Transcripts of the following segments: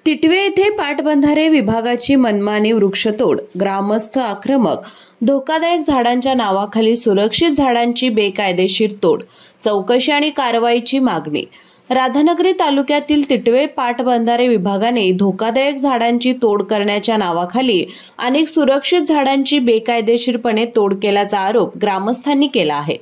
तिटवे येथे पाटबंधारे विभागाची मनमानी वृक्षतोड, ग्रामस्थ आक्रमक, धोकादायक झाडांच्या नावाखाली सुरक्षित झाडांची बेकायदेशीर तोड, चौकशी आणि कारवाईची मागणी। राधानगरी तालुक्यातील तिटवे पाटबंधारे विभागाने धोकादायक झाडांची तोड करण्याच्या नावाखाली अनेक सुरक्षित झाडांची बेकायदेशीरपणे तोड केल्याचा आरोप ग्रामस्थांनी केला आहे।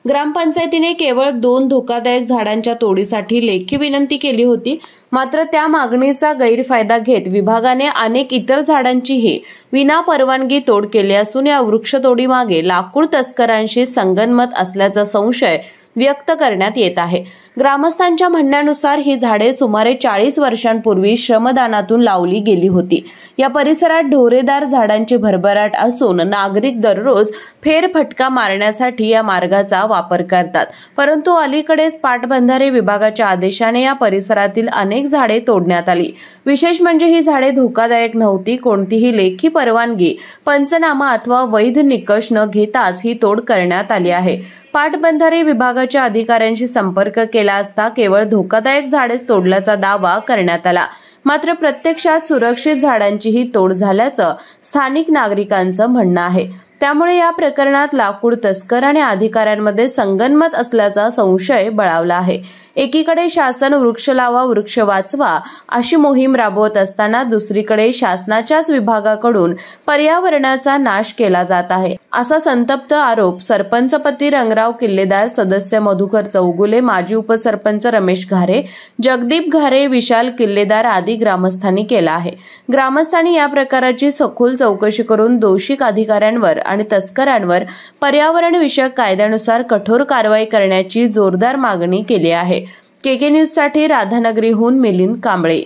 ग्रामपंचायतीने केवळ 2 धोकादायक झाडांच्या तोडीसाठी लेखी विनंती केली होती, मात्र त्या मागणीचा गैरफायदा घेत विभागाने अनेक इतर झाडांचीही विनापरवानगी तोड केली असून या वृक्षतोडीमागे लाकूड तस्करांशी संगनमत असल्याचा संशय व्यक्त करण्यात येत आहे। ग्रामस्थांच्या म्हणण्यानुसार ही झाडे सुमारे 40 वर्षांपूर्वी श्रमदानातून लावली गेली होती। या परिसरात ढोरेदार झाडांची भरभराट असून नागरिक दररोज फेरफटका मारण्यासाठी या मार्गाचा वापर करतात, परंतु अलीकडेच पाटबंधारे विभागाच्या आदेशाने या परिसरातील अनेक झाडे तोडण्यात आली। विशेष म्हणजे ही झाडे धोकादायक नव्हती, कोणतीही लेखी परवानगी, पंचनामा अथवा वैध निकष न घेताच ही तोड करण्यात आली आहे। पाटबंधारे विभागाच्या अधिकाऱ्यांशी संपर्क केला असता केवळ धोकादायक झाडेच तोडल्याचा दावा करण्यात आला, मात्र प्रत्यक्षात सुरक्षित झाडांचीही तोड झाल्याचं स्थानिक नागरिकांचं म्हणणं आहे। त्यामुळे या प्रकरणात लाकूड तस्कर आणि अधिकाऱ्यांमध्ये संगनमत असल्याचा संशय बळावला आहे। एकीकडे शासन वृक्ष लावा वृक्ष वाचवा अशी मोहीम राबवत असताना दुसरीकडे शासनाच्याच विभागाकडून पर्यावरणाचा नाश केला जात आहे, असा संतप्त आरोप सरपंचपती रंगराव किल्लेदार, सदस्य मधुकर चौगुले, माजी उपसरपंच रमेश घारे, जगदीप घारे, विशाल किल्लेदार आदी ग्रामस्थांनी केला आहे। ग्रामस्थांनी या प्रकाराची सखोल चौकशी करून दोषी अधिकाऱ्यांवर आणि तस्करांवर पर्यावरण विषयक कायद्यानुसार कठोर कारवाई करण्याची जोरदार मागणी केली आहे। केके न्यूज साठी राधानगरीहून मिलिंद कांबळे।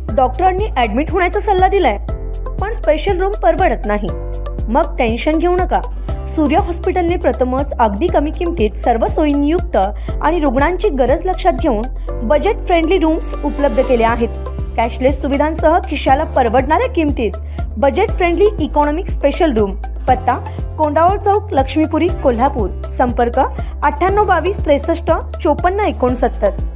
डॉक्टरांनी ऍडमिट होण्याचा सल्ला दिलाय, पण स्पेशल रूम परवडत नाही। मग टेन्शन घेऊ नका। सूर्य हॉस्पिटलने प्रथमच अगदी कमी किमतीत सर्व सोयींयुक्त आणि रुग्णांची गरज लक्षात घेऊन बजेट फ्रेंडली रूम्स उपलब्ध केले आहेत। कॅशलेस सुविधांसह खिशाला परवडणाऱ्या किमतीत budget friendly economic special room. पत्ता कोंडावळ चौक, लक्ष्मीपुरी, कोल्हापूर। संपर्क 9822 63 54 69।